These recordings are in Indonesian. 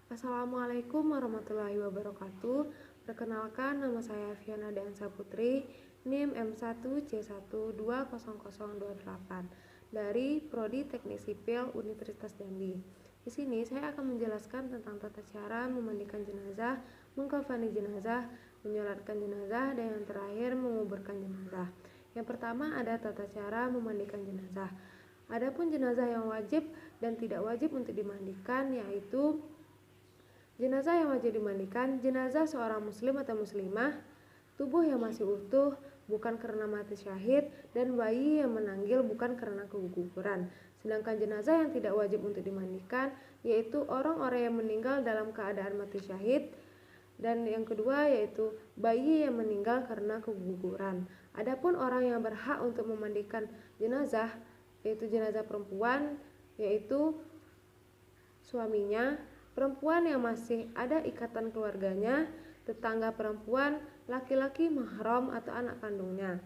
Assalamualaikum warahmatullahi wabarakatuh. Perkenalkan, nama saya Fiana Dansa Putri, NIM M1C120028 dari Prodi Teknik Sipil Universitas Jambi. Di sini saya akan menjelaskan tentang tata cara memandikan jenazah, mengkafani jenazah, menyolatkan jenazah, dan yang terakhir menguburkan jenazah. Yang pertama ada tata cara memandikan jenazah. Adapun jenazah yang wajib dan tidak wajib untuk dimandikan, yaitu jenazah yang wajib dimandikan, jenazah seorang muslim atau muslimah, tubuh yang masih utuh, bukan karena mati syahid, dan bayi yang menanggil bukan karena keguguran. Sedangkan jenazah yang tidak wajib untuk dimandikan, yaitu orang-orang yang meninggal dalam keadaan mati syahid, dan yang kedua yaitu bayi yang meninggal karena keguguran. Adapun orang yang berhak untuk memandikan jenazah, yaitu jenazah perempuan, yaitu suaminya, perempuan yang masih ada ikatan keluarganya, tetangga perempuan, laki-laki mahram atau anak kandungnya.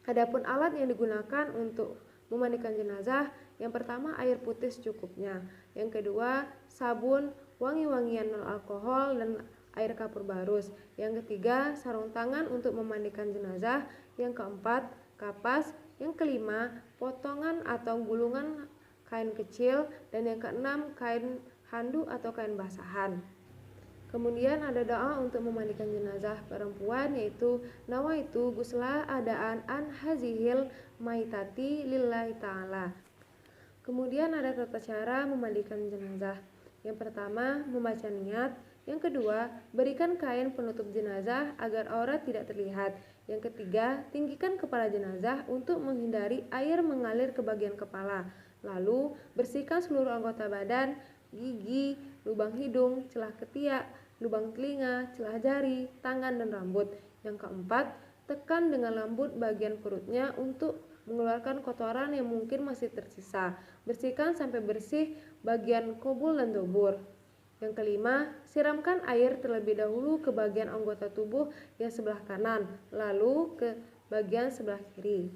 Adapun alat yang digunakan untuk memandikan jenazah, yang pertama air putih secukupnya, yang kedua sabun, wangi-wangian non alkohol dan air kapur barus, yang ketiga sarung tangan untuk memandikan jenazah, yang keempat kapas, yang kelima potongan atau gulungan kain kecil, dan yang keenam kain handuk atau kain basahan. Kemudian ada doa untuk memandikan jenazah perempuan, yaitu nawaitu gusla adaan an hazihil maitati lillahi ta'ala. Kemudian ada tata cara memandikan jenazah. Yang pertama, membaca niat. Yang kedua, berikan kain penutup jenazah agar aurat tidak terlihat. Yang ketiga, tinggikan kepala jenazah untuk menghindari air mengalir ke bagian kepala. Lalu, bersihkan seluruh anggota badan, gigi, lubang hidung, celah ketiak, lubang telinga, celah jari, tangan, dan rambut. Yang keempat, tekan dengan lembut bagian perutnya untuk mengeluarkan kotoran yang mungkin masih tersisa. Bersihkan sampai bersih bagian kobul dan dubur. Yang kelima, siramkan air terlebih dahulu ke bagian anggota tubuh yang sebelah kanan, lalu ke bagian sebelah kiri.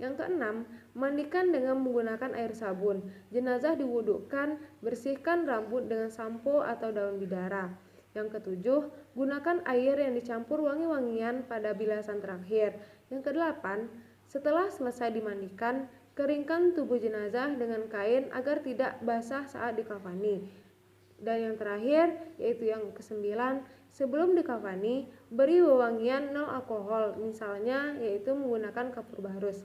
Yang keenam, mandikan dengan menggunakan air sabun. Jenazah diwudukkan, bersihkan rambut dengan sampo atau daun bidara. Yang ketujuh, gunakan air yang dicampur wangi-wangian pada bilasan terakhir. Yang kedelapan, setelah selesai dimandikan, keringkan tubuh jenazah dengan kain agar tidak basah saat dikafani. Dan yang terakhir, yaitu yang kesembilan, sebelum dikafani, beri wewangian non alkohol, misalnya yaitu menggunakan kapur barus.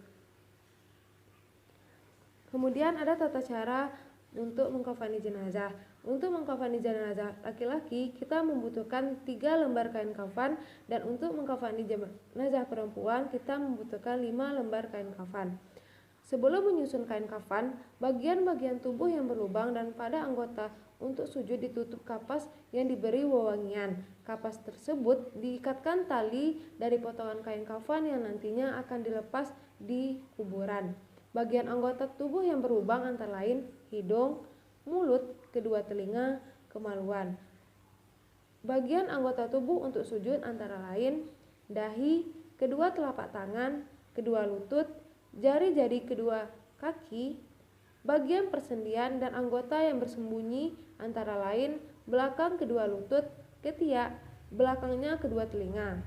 Kemudian ada tata cara untuk mengkafani jenazah. Untuk mengkafani jenazah laki-laki, kita membutuhkan 3 lembar kain kafan, dan untuk mengkafani jenazah perempuan, kita membutuhkan 5 lembar kain kafan. Sebelum menyusun kain kafan, bagian-bagian tubuh yang berlubang dan pada anggota untuk sujud ditutup kapas yang diberi wewangian. Kapas tersebut diikatkan tali dari potongan kain kafan yang nantinya akan dilepas di kuburan. Bagian anggota tubuh yang berlubang antara lain hidung, mulut, kedua telinga, kemaluan. Bagian anggota tubuh untuk sujud antara lain dahi, kedua telapak tangan, kedua lutut, jari-jari kedua kaki, bagian persendian dan anggota yang bersembunyi antara lain belakang kedua lutut, ketiak, belakangnya kedua telinga.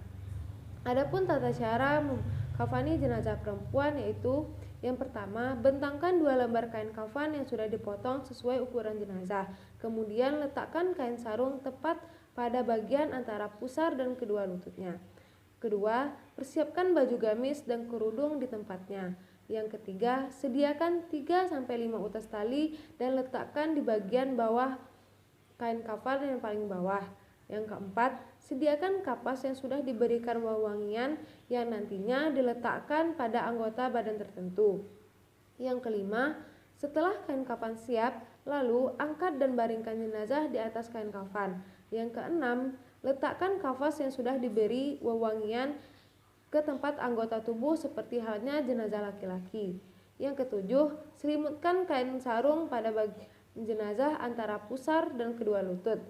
Adapun tata cara mengkafani jenazah perempuan, yaitu yang pertama, bentangkan 2 lembar kain kafan yang sudah dipotong sesuai ukuran jenazah. Kemudian letakkan kain sarung tepat pada bagian antara pusar dan kedua lututnya. Kedua, persiapkan baju gamis dan kerudung di tempatnya. Yang ketiga, sediakan 3-5 utas tali dan letakkan di bagian bawah kain kafan yang paling bawah. Yang keempat, sediakan kapas yang sudah diberikan wewangian yang nantinya diletakkan pada anggota badan tertentu. Yang kelima, setelah kain kafan siap, lalu angkat dan baringkan jenazah di atas kain kafan. Yang keenam, letakkan kafas yang sudah diberi wewangian ke tempat anggota tubuh seperti halnya jenazah laki-laki. Yang ketujuh, selimutkan kain sarung pada bagian jenazah antara pusar dan kedua lutut.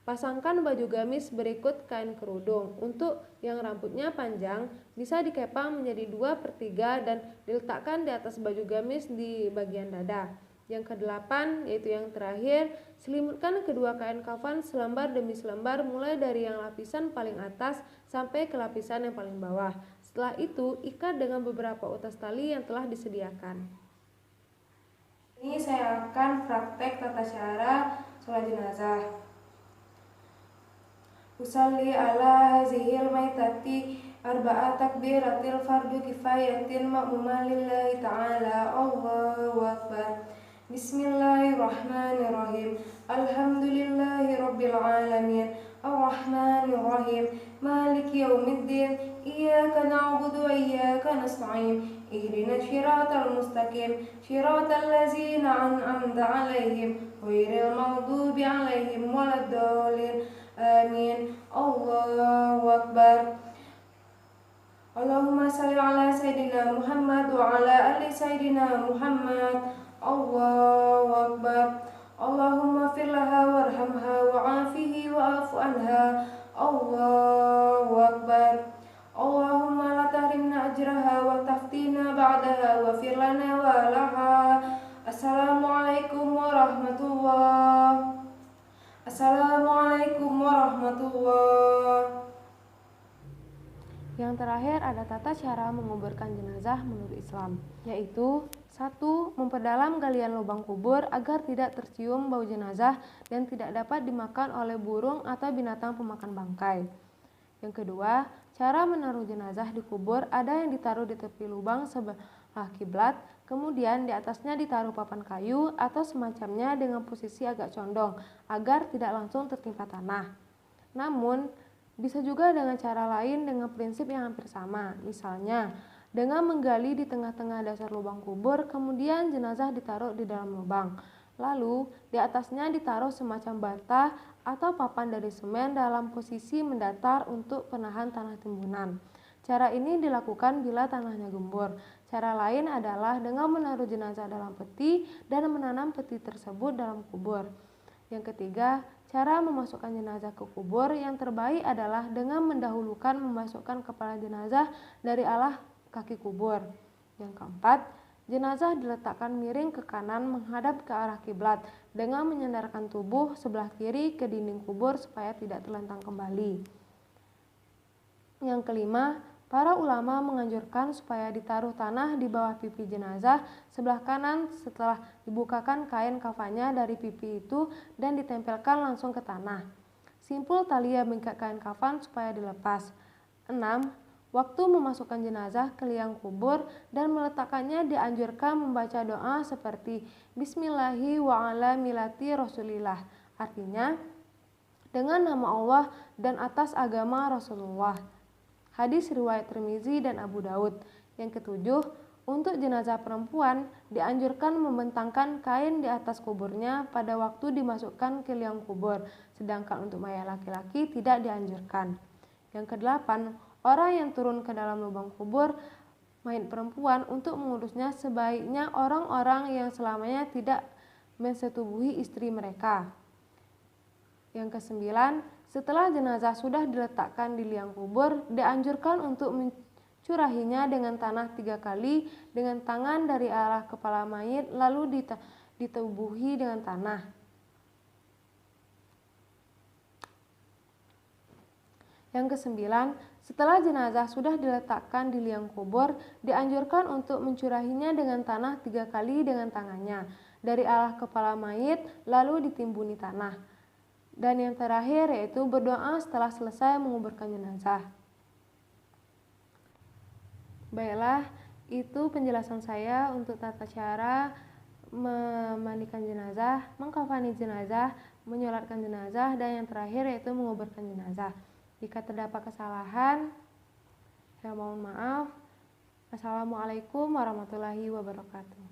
Pasangkan baju gamis berikut kain kerudung. Untuk yang rambutnya panjang, bisa dikepang menjadi 2/3 dan diletakkan di atas baju gamis di bagian dada. Yang kedelapan, yaitu yang terakhir, selimutkan kedua kain kafan selembar demi selembar mulai dari yang lapisan paling atas sampai ke lapisan yang paling bawah. Setelah itu, ikat dengan beberapa utas tali yang telah disediakan. Ini saya akan praktek tata cara sholat jenazah. Usalli ala hazihil maitati arba'a takbiratil fardu kifayatin ma'muma lillahi ta'ala. Allahu akbar. Bismillahirrahmanirrahim. Alhamdulillahi rabbil alamin. Ar-Rahmanirrahim. Maliki yaumiddin. Iyyaka na'budu wa iyyaka nasta'in. Ihdinas siratal mustaqim. Siratal ladzina an'amta 'alaihim ghairil maghdubi 'alaihim waladdallin. Amin. Allahu akbar. Allahumma salli ala Sayyidina Muhammad wa ala ali Sayyidina Muhammad. Allahu akbar. Allahumma fir laha warhamha wa'afihi wa'afu anha. Allahu akbar. Allahumma la tahrimna ajraha wa taftina ba'daha wa fir lana wa laha. Assalamualaikum warahmatullahi. Assalamualaikum warahmatullahi. Yang terakhir ada tata cara menguburkan jenazah menurut Islam, yaitu 1. Memperdalam galian lubang kubur agar tidak tercium bau jenazah dan tidak dapat dimakan oleh burung atau binatang pemakan bangkai. Yang kedua, cara menaruh jenazah di kubur ada yang ditaruh di tepi lubang sebelah kiblat, kemudian di atasnya ditaruh papan kayu atau semacamnya dengan posisi agak condong agar tidak langsung tertimpa tanah. Namun, bisa juga dengan cara lain dengan prinsip yang hampir sama, misalnya dengan menggali di tengah-tengah dasar lubang kubur, kemudian jenazah ditaruh di dalam lubang. Lalu, di atasnya ditaruh semacam bata atau papan dari semen dalam posisi mendatar untuk penahan tanah timbunan. Cara ini dilakukan bila tanahnya gembur. Cara lain adalah dengan menaruh jenazah dalam peti dan menanam peti tersebut dalam kubur. Yang ketiga, cara memasukkan jenazah ke kubur yang terbaik adalah dengan mendahulukan memasukkan kepala jenazah dari arah kaki kubur. Yang keempat, jenazah diletakkan miring ke kanan menghadap ke arah kiblat dengan menyandarkan tubuh sebelah kiri ke dinding kubur supaya tidak terlentang kembali. Yang kelima, para ulama menganjurkan supaya ditaruh tanah di bawah pipi jenazah sebelah kanan setelah dibukakan kain kafannya dari pipi itu dan ditempelkan langsung ke tanah. Simpul tali yang mengikat kain kafan supaya dilepas. 6. Waktu memasukkan jenazah ke liang kubur dan meletakkannya dianjurkan membaca doa seperti Bismillahi wa ala milati Rasulillah. Artinya, dengan nama Allah dan atas agama Rasulullah. Hadis riwayat Tirmizi dan Abu Daud. Yang ketujuh, untuk jenazah perempuan dianjurkan membentangkan kain di atas kuburnya pada waktu dimasukkan ke liang kubur, sedangkan untuk mayat laki-laki tidak dianjurkan. Yang kedelapan, orang yang turun ke dalam lubang kubur mayat perempuan untuk mengurusnya sebaiknya orang-orang yang selamanya tidak mensetubuhi istri mereka. Yang kesembilan, setelah jenazah sudah diletakkan di liang kubur, dianjurkan untuk mencurahinya dengan tanah 3 kali dengan tangan dari arah kepala mayit lalu ditubuhi dengan tanah. Yang kesembilan, setelah jenazah sudah diletakkan di liang kubur, dianjurkan untuk mencurahinya dengan tanah 3 kali dengan tangannya dari arah kepala mayit lalu ditimbuni tanah. Dan yang terakhir yaitu berdoa setelah selesai menguburkan jenazah. Baiklah, itu penjelasan saya untuk tata cara memandikan jenazah, mengkafani jenazah, menyolatkan jenazah, dan yang terakhir yaitu menguburkan jenazah. Jika terdapat kesalahan, saya mohon maaf. Assalamualaikum warahmatullahi wabarakatuh.